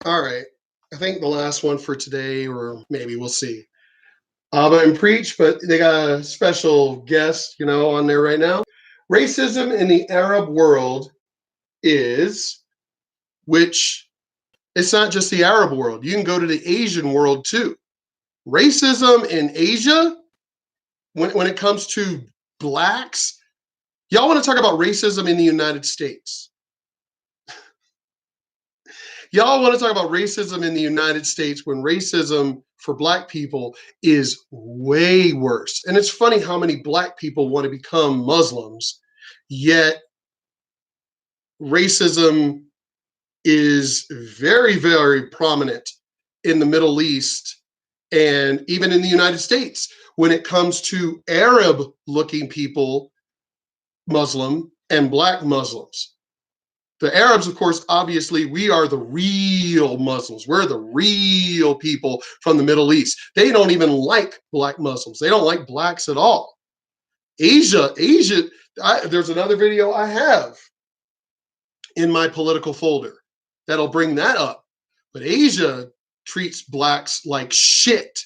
All right. I think the last one for today, or maybe we'll see. Abba and Preach, but they got a special guest, on there right now. Racism in the Arab world is, which it's not just the Arab world. You can go to the Asian world too. Racism in Asia, when it comes to blacks, y'all want to talk about racism in the United States. Y'all want to talk about racism in the United States when racism for black people is way worse. And it's funny how many black people want to become Muslims, yet racism is very, very prominent in the Middle East and even in the United States when it comes to Arab looking people, Muslim, and black Muslims. The Arabs, of course, obviously, we are the real Muslims. We're the real people from the Middle East. They don't even like black Muslims. They don't like blacks at all. Asia, there's another video I have in my political folder that'll bring that up. But Asia treats blacks like shit.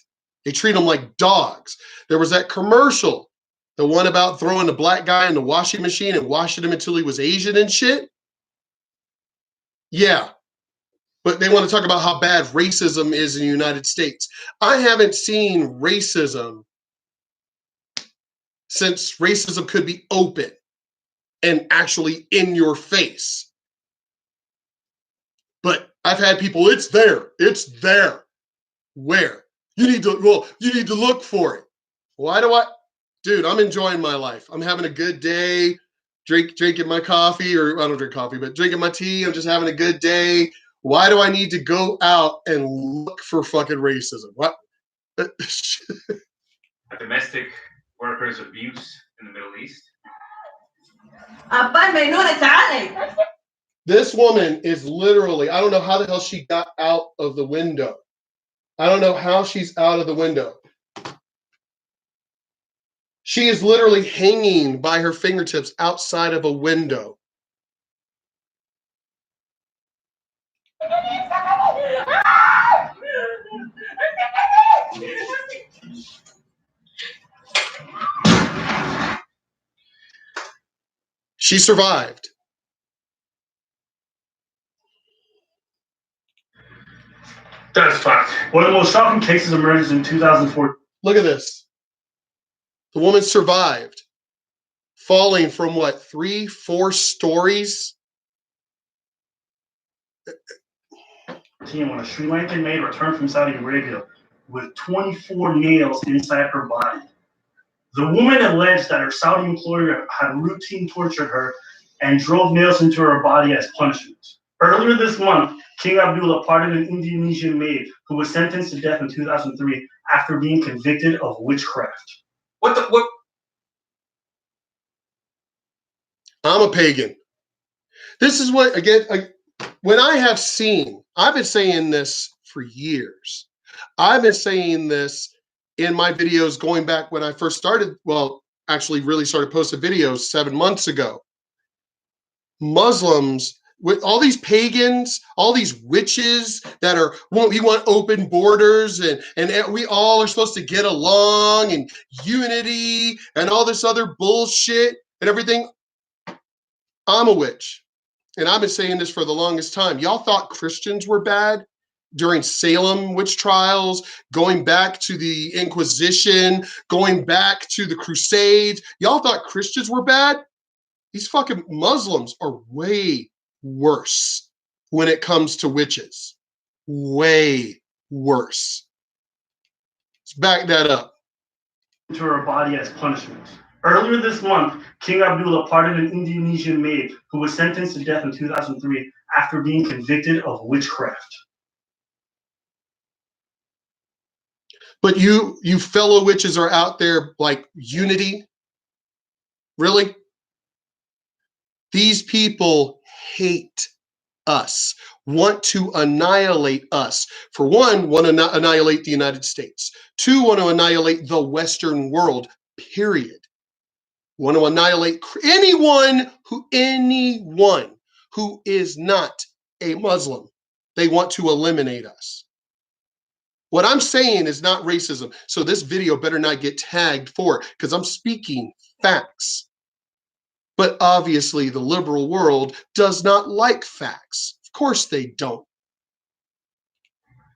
They treat them like dogs. There was that commercial, the one about throwing the black guy in the washing machine and washing him until he was Asian and shit. Yeah, but they want to talk about how bad racism is in the United States. I haven't seen racism since racism could be open and actually in your face. But I've had people, it's there. Where? You need to look for it. Why do I? Dude, I'm enjoying my life. I'm having a good day, drinking my coffee, or I don't drink coffee, but drinking my tea. I'm just having a good day. Why do I need to go out and look for fucking racism? What? Domestic workers' abuse in the Middle East. This woman is literally, I don't know how the hell she got out of the window. I don't know how she's out of the window. She is literally hanging by her fingertips outside of a window. She survived. That's fact. One of the most shocking cases emerged in 2004. Look at this. The woman survived, falling from what, 3-4 stories? When a Sri Lankan maid returned from Saudi Arabia with 24 nails inside her body. The woman alleged that her Saudi employer had routine tortured her and drove nails into her body as punishment. Earlier this month, King Abdullah pardoned an Indonesian maid who was sentenced to death in 2003 after being convicted of witchcraft. What? I'm a pagan. This is what, again, when I have seen, I've been saying this for years. I've been saying this in my videos going back when I first started, well, actually really started posting videos 7 months ago. Muslims, with all these pagans, all these witches that are, well, we want open borders and we all are supposed to get along and unity and all this other bullshit and everything. I'm a witch. And I've been saying this for the longest time. Y'all thought Christians were bad during Salem witch trials, going back to the Inquisition, going back to the Crusades. Y'all thought Christians were bad? These fucking Muslims are way worse when it comes to witches. Way worse. Let's back that up. Into her body as punishment. Earlier this month, King Abdullah pardoned an Indonesian maid who was sentenced to death in 2003 after being convicted of witchcraft. But you fellow witches are out there like unity? Really? These people hate us, want to annihilate us. For one, want to annihilate the United States. Two, want to annihilate the Western world, period. Want to annihilate anyone who is not a Muslim They want to eliminate us. What I'm saying is not racism. So this video better not get tagged for it because I'm speaking facts. But obviously the liberal world does not like facts. Of course they don't.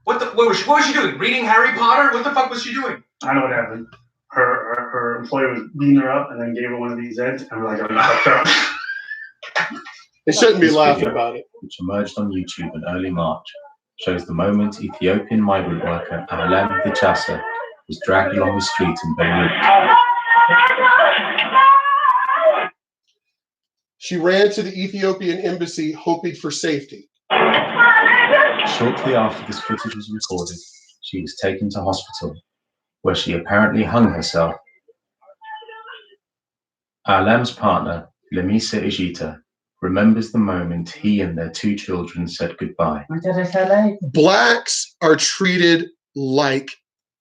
What was she doing? Reading Harry Potter? What the fuck was she doing? I know what happened. Her employer was beating her up and then gave her one of these ends, and we're like, oh, you fucked up. They shouldn't be This laughing video, about it. which emerged on YouTube in early March, shows the moment Ethiopian migrant worker Alem Dichasa was dragged along the street in Beirut. She ran to the Ethiopian embassy hoping for safety. Shortly after this footage was recorded, she was taken to hospital, where she apparently hung herself. Alem's partner, Lemisa Ejita, remembers the moment he and their 2 children said goodbye. Blacks are treated like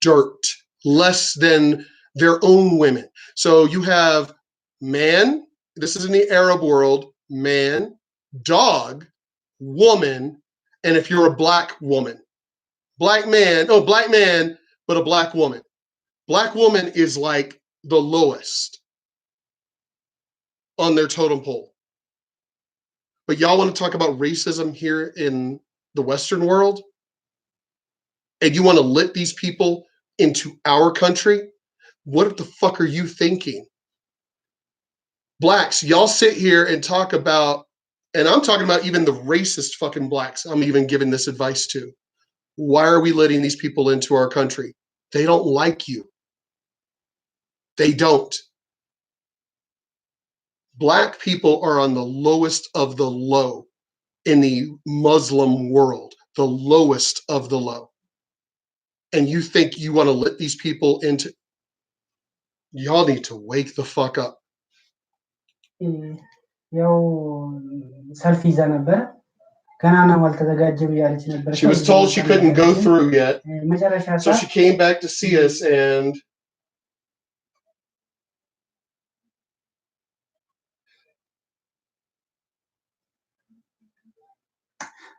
dirt, less than their own women. So you have man, this is in the Arab world, man, dog, woman, and if you're a black woman, black man, but a black woman. Black woman is like the lowest on their totem pole. But y'all want to talk about racism here in the Western world? And you want to let these people into our country? What the fuck are you thinking? Blacks, y'all sit here and talk about, and I'm talking about even the racist fucking blacks I'm even giving this advice to. Why are we letting these people into our country? They don't like you. They don't. Black people are on the lowest of the low in the Muslim world, the lowest of the low. And you think you want to let these people into, y'all need to wake the fuck up. She was told she couldn't go through yet. So she came back to see us and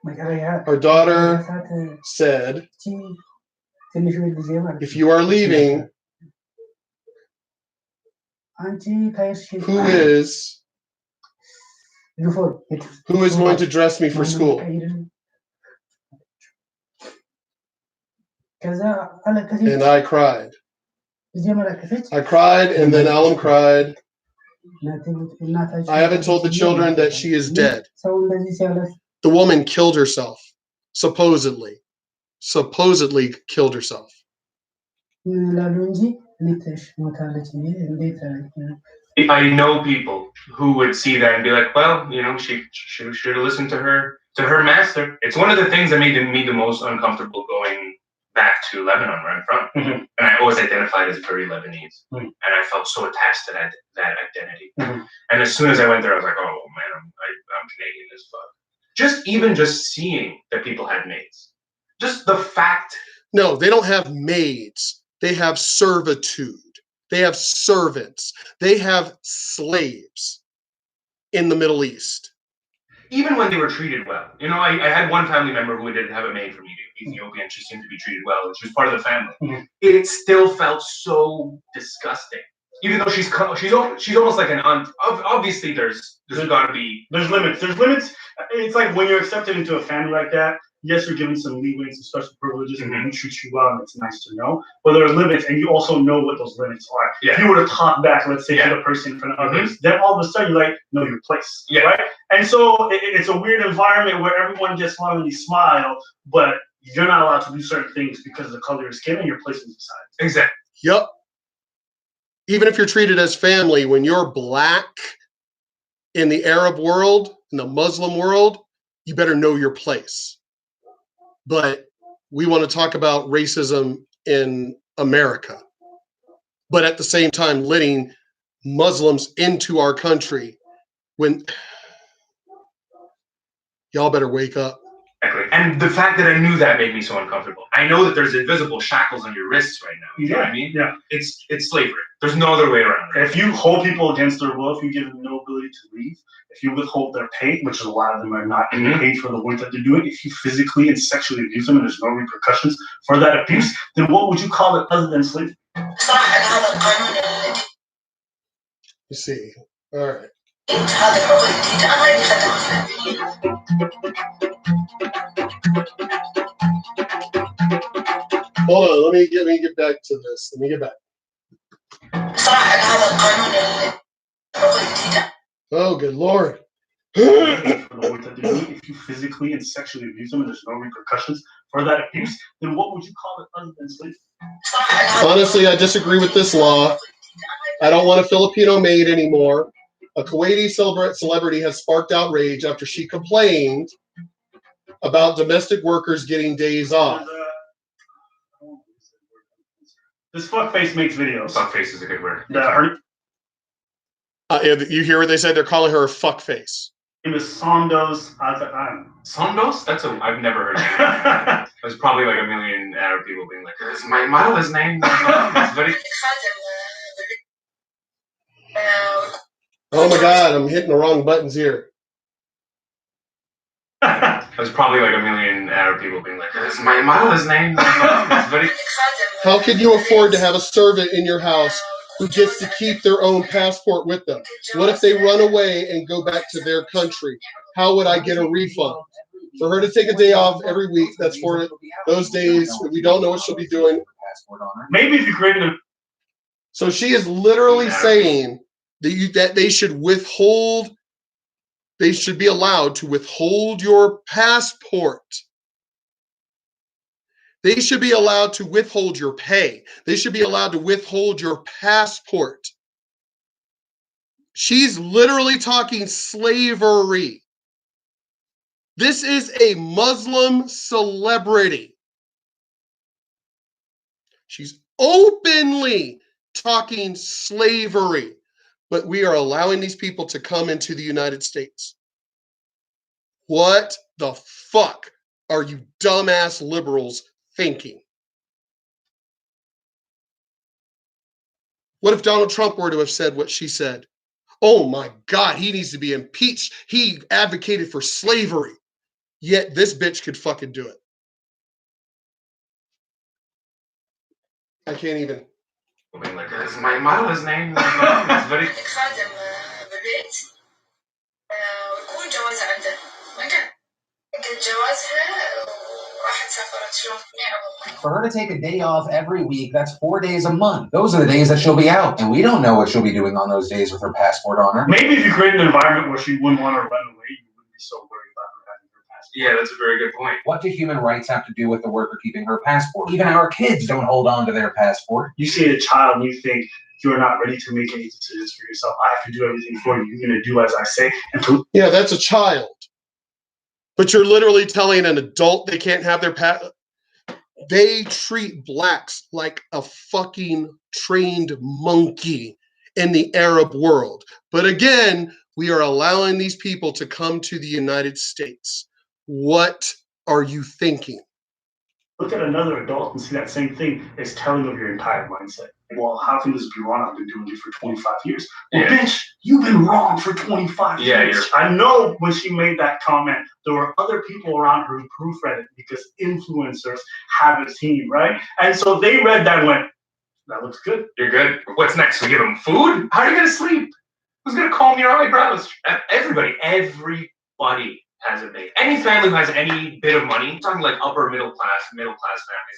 our daughter said, if you are leaving, who is going to dress me for school? And I cried. I cried, and then Alam cried. I haven't told the children that she is dead. The woman killed herself, supposedly. Supposedly killed herself. I know people who would see that and be like, well, you know, she should have listened to her master. It's one of the things that made me the most uncomfortable going back to Lebanon, where I'm from. Mm-hmm. And I always identified as very Lebanese. Mm-hmm. And I felt so attached to that identity. Mm-hmm. And as soon as I went there, I was like, oh man, I'm Canadian as fuck. Just seeing that people had maids. Just the fact. No, they don't have maids. They have servitude. They have servants. They have slaves in the Middle East. Even when they were treated well. You know, I had one family member who did have a maid from Ethiopia, and she seemed to be treated well. She was part of the family. Mm-hmm. It still felt so disgusting. Even though she's almost like an aunt. Obviously, there's got to be... There's limits. There's limits. It's like when you're accepted into a family like that, yes, you're given some leeway and some special privileges, and we treat you well, and it's nice to know. But there are limits, and you also know what those limits are. Yeah. If you were to talk back, let's say, to the person in front of others, then all of a sudden you like know your place, right? And so it's a weird environment where everyone just wanted to smile, but you're not allowed to do certain things because of the color of your skin, and your place is beside. Exactly. Yep. Even if you're treated as family, when you're black in the Arab world, in the Muslim world, you better know your place. But we want to talk about racism in America, but at the same time letting Muslims into our country when y'all better wake up. Exactly. And the fact that I knew that made me so uncomfortable. I know that there's invisible shackles on your wrists right now. You know what I mean? Yeah. It's slavery. There's no other way around it. If you hold people against their will, if you give them no ability to leave, if you withhold their pay, which a lot of them are not getting paid for the work that they're doing, if you physically and sexually abuse them and there's no repercussions for that abuse, then what would you call it other than slavery? You see. All right. Hold on. Let me get back to this. Let me get back. Oh, good Lord. If you physically and sexually abuse them and there's no repercussions for that abuse, then what would you call it other than slavery? Honestly, I disagree with this law. I don't want a Filipino maid anymore. A Kuwaiti celebrity has sparked outrage after she complained about domestic workers getting days off. This fuckface makes videos. Fuckface is a good word. You hear what they said? They're calling her a fuckface. Name is Sondos. Sondos? I've never heard of that. There's probably like a million Arab people being like, "Is my mother's name?" It's very... Oh my God, I'm hitting the wrong buttons here. There's probably like a million Arab people being like, "Is my mother's name?" It's very... How can you afford to have a servant in your house who gets to keep their own passport with them? What if they run away and go back to their country? How would I get a refund? For her to take a day off every week, that's for those days. We don't know what she'll be doing. Maybe if you created a... So she is literally saying that they should withhold, they should be allowed to withhold your passport. They should be allowed to withhold your pay. They should be allowed to withhold your passport. She's literally talking slavery. This is a Muslim celebrity. She's openly talking slavery, but we are allowing these people to come into the United States. What the fuck are you dumbass liberals thinking? What if Donald Trump were to have said what she said? Oh my God, he needs to be impeached. He advocated for slavery. Yet this bitch could fucking do it. I can't even. Being like, "Is my mother's name?" It's very... For her to take a day off every week, that's 4 days a month. Those are the days that she'll be out, and we don't know what she'll be doing on those days with her passport on her. Maybe if you created an environment where she wouldn't want to run away, you wouldn't be so worried about her having her passport. Yeah, that's a very good point. What do human rights have to do with the worker keeping her passport? Even our kids don't hold on to their passport. You see a child and you think you're not ready to make any decisions for yourself. I have to do everything for you. You're going to do as I say. Yeah, that's a child. But you're literally telling an adult they can't have their They treat blacks like a fucking trained monkey in the Arab world. But again, we are allowing these people to come to the United States. What are you thinking? Look at another adult and see that same thing. It's telling of your entire mindset. Well, how can this be wrong? I've been doing it for 25 years. Well, bitch, you've been wrong for 25 years. I know when she made that comment, there were other people around her who proofread it because influencers have a team, right? And so they read that and went, that looks good. You're good. What's next? We give them food? How are you going to sleep? Who's going to comb your eyebrows? Everybody has a maid. Any family who has any bit of money, I'm talking like upper middle class families,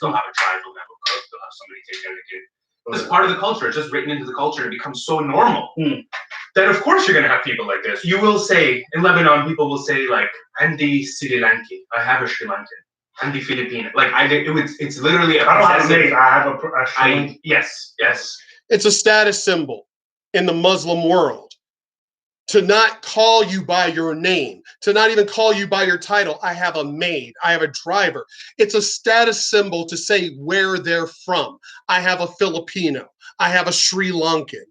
they'll have a child, they'll have a cook, they'll have somebody take care of the kid. It's part of the culture. It's just written into the culture. It becomes so normal that of course you're going to have people like this. You will say, in Lebanon, people will say like, Andi Sri Lanki, I have a Sri Lankan. Andi Filipino. Like it's literally a I don't have a maid, I have a Sri Lankan. Yes. It's a status symbol in the Muslim world. To not call you by your name, to not even call you by your title. I have a maid, I have a driver. It's a status symbol to say where they're from. I have a Filipino, I have a Sri Lankan.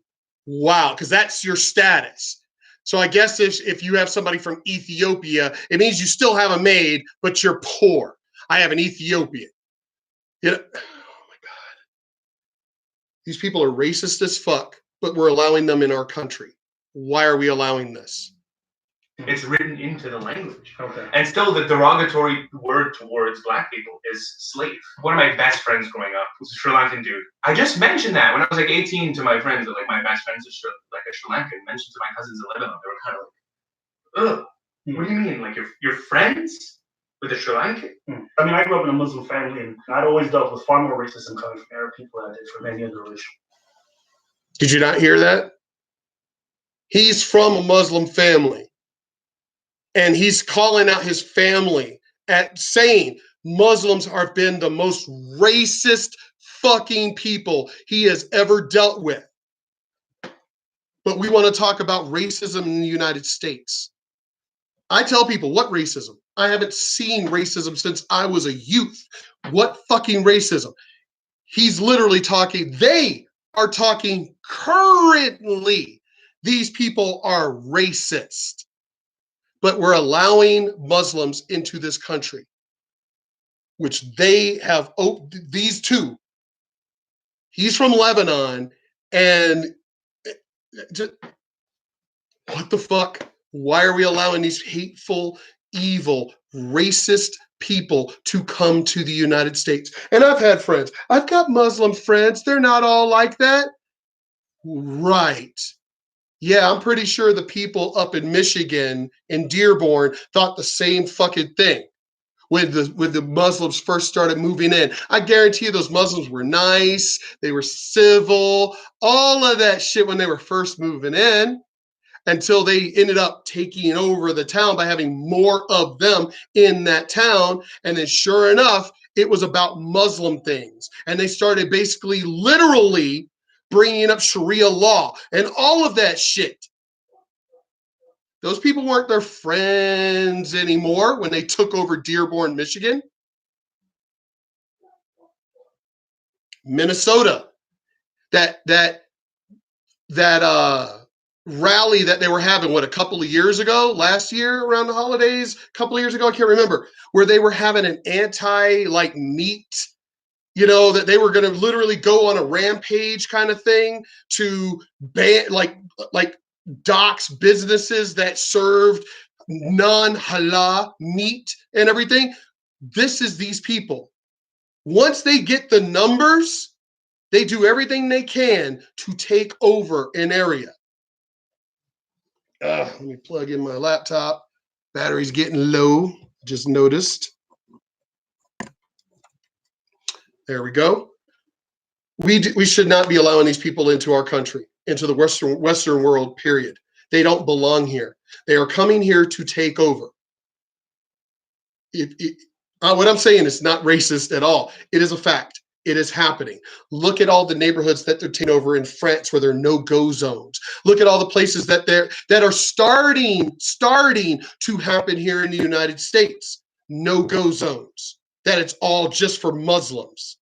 Wow, because that's your status. So I guess if you have somebody from Ethiopia, it means you still have a maid, but you're poor. I have an Ethiopian. You know, oh my God. These people are racist as fuck, but we're allowing them in our country. Why are we allowing this? It's written into the language. Okay. And still, the derogatory word towards black people is slave. One of my best friends growing up was a Sri Lankan dude. I just mentioned that when I was like 18 to my friends, that like my best friend's a Sri Lankan. Mentioned to my cousins in Lebanon, they were kind of like, ugh, what do you mean? Like you're friends with a Sri Lankan? I mean, I grew up in a Muslim family, and I'd always dealt with far more racism coming from Arab people than I did from any other religion. Did you not hear that? He's from a Muslim family. And he's calling out his family at saying Muslims have been the most racist fucking people he has ever dealt with. But we want to talk about racism in the United States. I tell people, what racism? I haven't seen racism since I was a youth. What fucking racism? He's literally talking, they are talking currently. These people are racist. But we're allowing Muslims into this country, which they have, these two. He's from Lebanon, and what the fuck? Why are we allowing these hateful, evil, racist people to come to the United States? And I've had friends. I've got Muslim friends. They're not all like that. Right. Yeah, I'm pretty sure the people up in Michigan, in Dearborn, thought the same fucking thing when the Muslims first started moving in. I guarantee you those Muslims were nice, they were civil, all of that shit when they were first moving in, until they ended up taking over the town by having more of them in that town. And then sure enough, it was about Muslim things. And they started basically literally bringing up Sharia law and all of that shit. Those people weren't their friends anymore when they took over Dearborn, Michigan. Minnesota, that rally that they were having, a couple of years ago, last year around the holidays, a couple of years ago, I can't remember, where they were having an meat, that they were going to literally go on a rampage kind of thing to ban, like dox businesses that served non-halal meat and everything. This is these people. Once they get the numbers, they do everything they can to take over an area. Let me plug in my laptop. Battery's getting low. Just noticed. There we go. We should not be allowing these people into our country, into the Western world, period. They don't belong here. They are coming here to take over. What I'm saying is not racist at all. It is a fact. It is happening. Look at all the neighborhoods that they're taking over in France where there are no-go zones. Look at all the places that are starting to happen here in the United States. No-go zones. That it's all just for Muslims.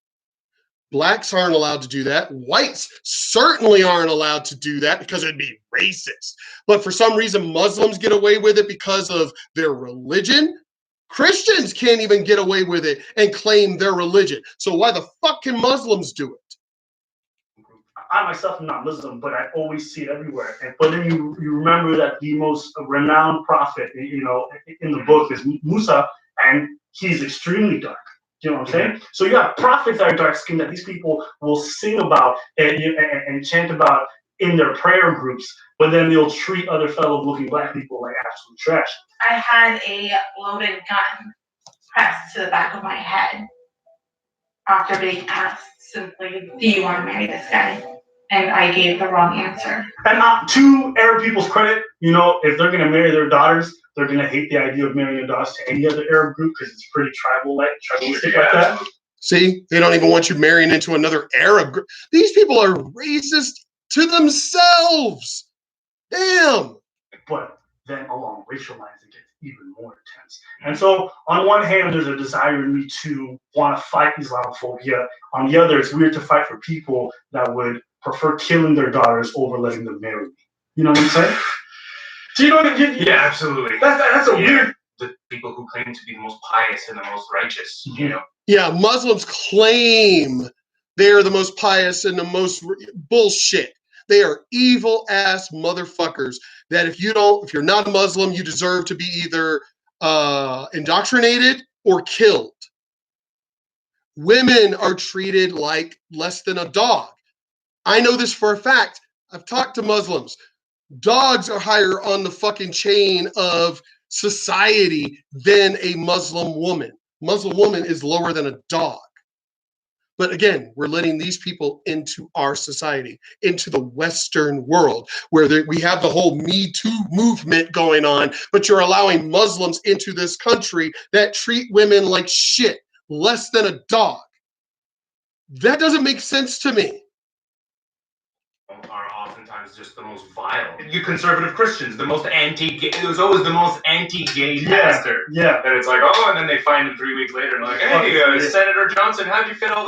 Blacks aren't allowed to do that. Whites certainly aren't allowed to do that because it'd be racist. But for some reason, Muslims get away with it because of their religion. Christians can't even get away with it and claim their religion. So why the fuck can Muslims do it? I myself am not Muslim, but I always see it everywhere. But then you remember that the most renowned prophet, in the book is Musa, and he's extremely dark. You know what I'm saying? So you have prophets that are dark skinned that these people will sing about and chant about in their prayer groups, but then they'll treat other fellow looking black people like absolute trash. I had a loaded gun pressed to the back of my head after being asked simply, do you want to marry this guy? And I gave the wrong answer. And to Arab people's credit, if they're going to marry their daughters, they're going to hate the idea of marrying their daughters to any other Arab group because it's pretty tribalistic like that. See, they don't even want you marrying into another Arab group. These people are racist to themselves. Damn. But then along racial lines, it gets even more intense. And so on one hand, there's a desire in me to want to fight Islamophobia. On the other, it's weird to fight for people that would prefer killing their daughters over letting them marry me. You know what I'm saying? So you don't. Yeah, absolutely. That's a weird. The people who claim to be the most pious and the most righteous, you know. Yeah, Muslims claim they are the most pious and the most bullshit. They are evil ass motherfuckers that if you're not a Muslim, you deserve to be either indoctrinated or killed. Women are treated like less than a dog. I know this for a fact. I've talked to Muslims. Dogs are higher on the fucking chain of society than a Muslim woman. Muslim woman is lower than a dog. But again, we're letting these people into our society, into the Western world, where we have the whole Me Too movement going on, but you're allowing Muslims into this country that treat women like shit, less than a dog. That doesn't make sense to me. Are oftentimes just the most vile. You conservative Christians, the most anti-gay. It was always the most anti-gay pastor. Yeah. And it's like, oh, and then they find him 3 weeks later and like, hey, Senator Johnson, how'd you fit all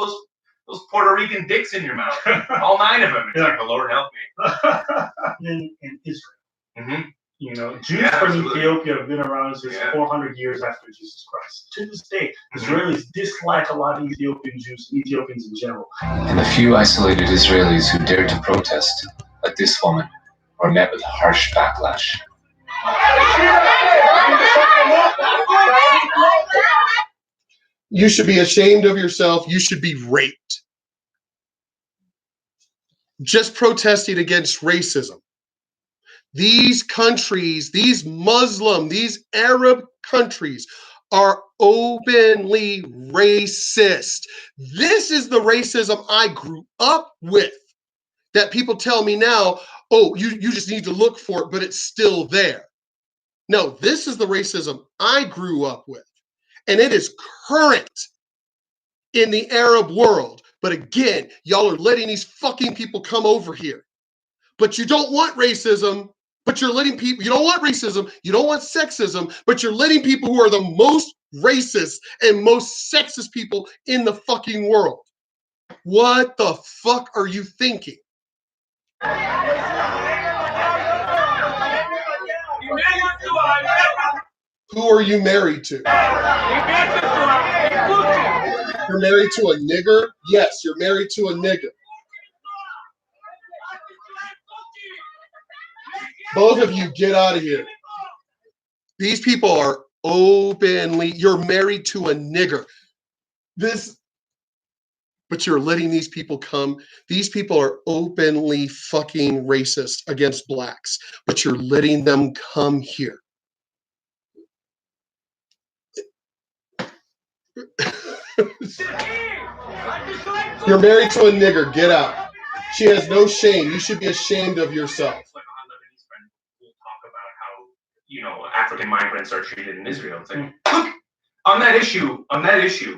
those Puerto Rican dicks in your mouth? All 9 of them. It's like, the Lord help me. in Israel. Mm-hmm. You know, Jews from Ethiopia have been around since 400 years after Jesus Christ. To this day, Israelis dislike a lot of Ethiopian Jews and Ethiopians in general. And the few isolated Israelis who dared to protest, like this woman, were met with harsh backlash. You should be ashamed of yourself. You should be raped. Just protesting against racism. These countries, these Muslim, these Arab countries are openly racist. This is the racism I grew up with. That people tell me now, oh, you just need to look for it, but it's still there. No, this is the racism I grew up with. And it is current in the Arab world. But again, y'all are letting these fucking people come over here. But you don't want racism, but you're letting people, you don't want racism, you don't want sexism, but you're letting people who are the most racist and most sexist people in the fucking world. What the fuck are you thinking? Who are you married to? You're married to a nigger? Yes, you're married to a nigger. Both of you get out of here. These people are openly, you're married to a nigger. But you're letting these people come. These people are openly fucking racist against blacks, but you're letting them come here. You're married to a nigger. Get out. She has no shame. You should be ashamed of yourself. It's like my Lebanese friend will talk about how, you know, African migrants are treated in Israel. It's like, look, on that issue,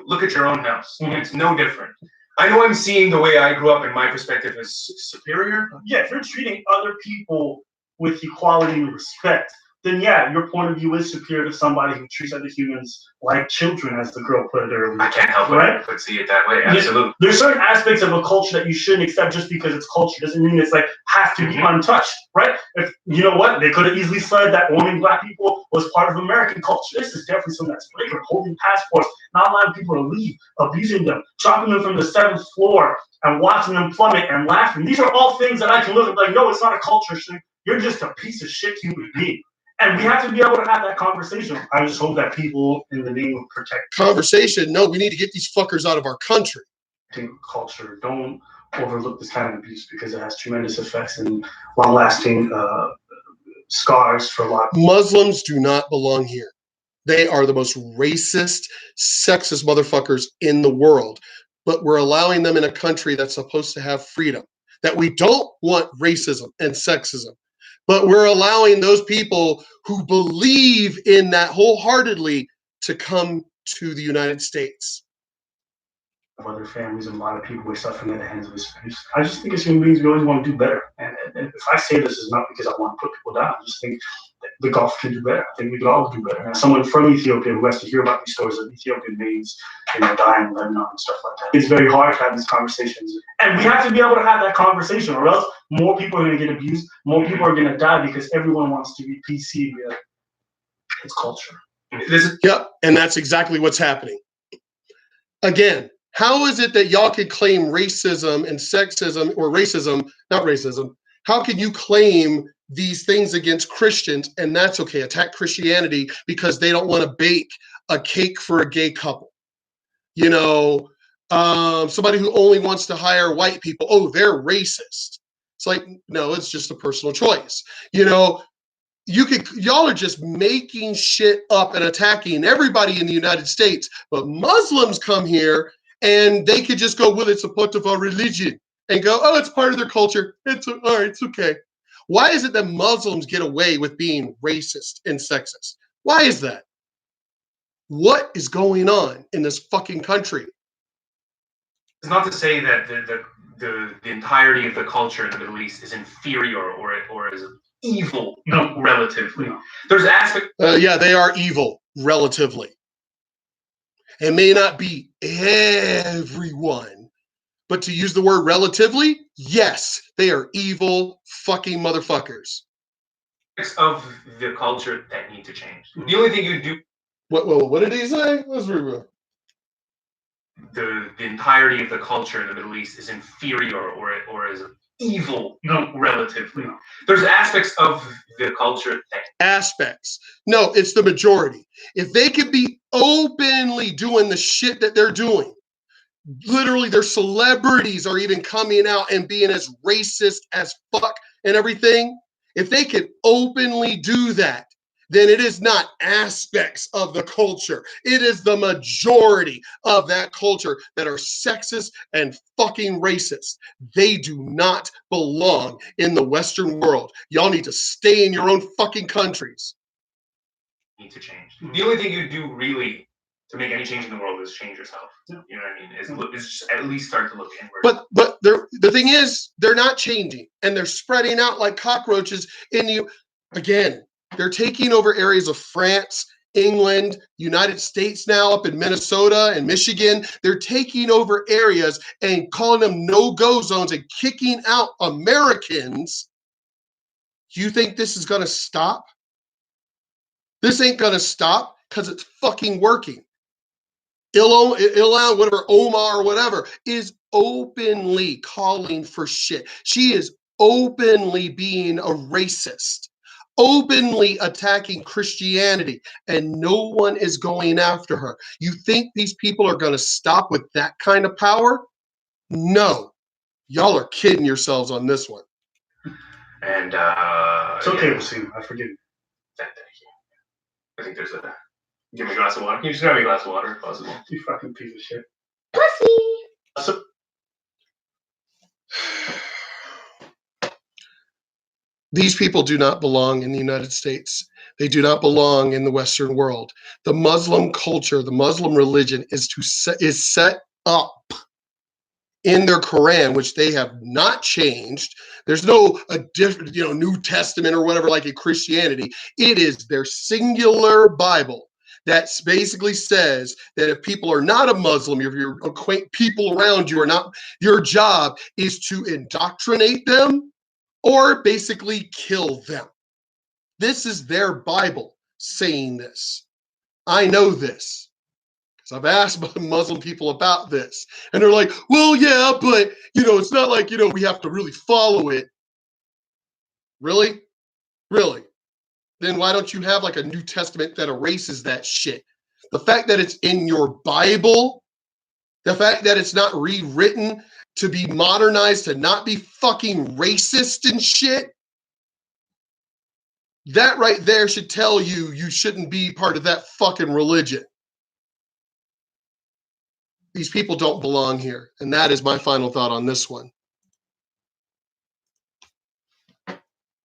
look at your own house. It's no different. I know I'm seeing the way I grew up and my perspective is superior. Yeah, if you're treating other people with equality and respect, then yeah, your point of view is superior to somebody who treats other humans like children, as the girl put it earlier. I can't help but see it that way. Absolutely. There's certain aspects of a culture that you shouldn't accept just because it's culture. Doesn't mean it's like has to be untouched, right? If you know what, they could have easily said that owning black people was part of American culture. This is definitely something that's flagrant. Holding passports, not allowing people to leave, abusing them, dropping them from the 7th floor, and watching them plummet and laughing. These are all things that I can look at like, no, it's not a culture thing. You're just a piece of shit human being. And we have to be able to have that conversation. I just hope that people, in the name of protect conversation, no, we need to get these fuckers out of our country. Culture, don't overlook this kind of abuse because it has tremendous effects and long-lasting scars for a lot. Muslims do not belong here. They are the most racist, sexist motherfuckers in the world. But we're allowing them in a country that's supposed to have freedom. That we don't want racism and sexism. But we're allowing those people who believe in that wholeheartedly to come to the United States. of other families and a lot of people were suffering at the hands of his face. I just think as human beings, we always want to do better. And if I say this is not because I want to put people down, I just think that the Gulf can do better. I think we could all do better. And as someone from Ethiopia who has to hear about these stories of Ethiopian maids, dying in Lebanon and stuff like that, it's very hard to have these conversations. And we have to be able to have that conversation, or else more people are going to get abused, more people are going to die because everyone wants to be PC with its culture. Yep, and that's exactly what's happening. Again, how is it that y'all could claim racism and sexism, or racism, not racism? How can you claim these things against Christians and that's okay? Attack Christianity because they don't want to bake a cake for a gay couple. You know, somebody who only wants to hire white people, oh, they're racist. It's like, no, it's just a personal choice. You know, y'all are just making shit up and attacking everybody in the United States, but Muslims come here and they could just go, well, it's a part of our religion, and go, oh, it's part of their culture. It's all right, it's okay. Why is it that Muslims get away with being racist and sexist? Why is that? What is going on in this fucking country? It's not to say that the entirety of the culture in the Middle East is inferior or is evil, relatively. No. There's aspects. Yeah, they are evil, relatively. It may not be everyone, but to use the word relatively, yes, they are evil fucking motherfuckers. Of the culture that need to change. The only thing you do. What did he say? Let's read. The entirety of the culture in the Middle East is inferior or is evil, relatively. No. There's aspects of the culture that. Aspects. No, it's the majority. If they could be openly doing the shit that they're doing, literally their celebrities are even coming out and being as racist as fuck and everything. If they could openly do that, then it is not aspects of the culture. It is the majority of that culture that are sexist and fucking racist. They do not belong in the Western world. Y'all need to stay in your own fucking countries. Need to change. The only thing you do really to make any change in the world is change yourself. You know what I mean? Is just at least start to look inward. But the thing is, they're not changing, and they're spreading out like cockroaches in the. Again, they're taking over areas of France, England, United States now, up in Minnesota and Michigan. They're taking over areas and calling them no-go zones and kicking out Americans. You think this is going to stop? This ain't going to stop because it's fucking working. Ilhan, whatever, Omar, or whatever, is openly calling for shit. She is openly being a racist, openly attacking Christianity, and no one is going after her. You think these people are going to stop with that kind of power? No. Y'all are kidding yourselves on this one. And it's okay, Wasim. I forgive you. Thank you. I think there's a. Give me a glass of water. Can you just grab me a glass of water if possible? You fucking piece of shit. Pussy. These people do not belong in the United States. They do not belong in the Western world. The Muslim culture, the Muslim religion is set up in their Quran, which they have not changed. There's no New Testament or whatever like in Christianity. It is their singular Bible that basically says that if people are not a Muslim, if your people around you are not, your job is to indoctrinate them or basically kill them. This is their Bible saying this. I know this because I've asked Muslim people about this, and they're like, well, yeah, but, it's not like, we have to really follow it. Really? Really? Then why don't you have like a New Testament that erases that shit? The fact that it's in your Bible, the fact that it's not rewritten to be modernized, to not be fucking racist and shit, that right there should tell you you shouldn't be part of that fucking religion. These people don't belong here. And that is my final thought on this one.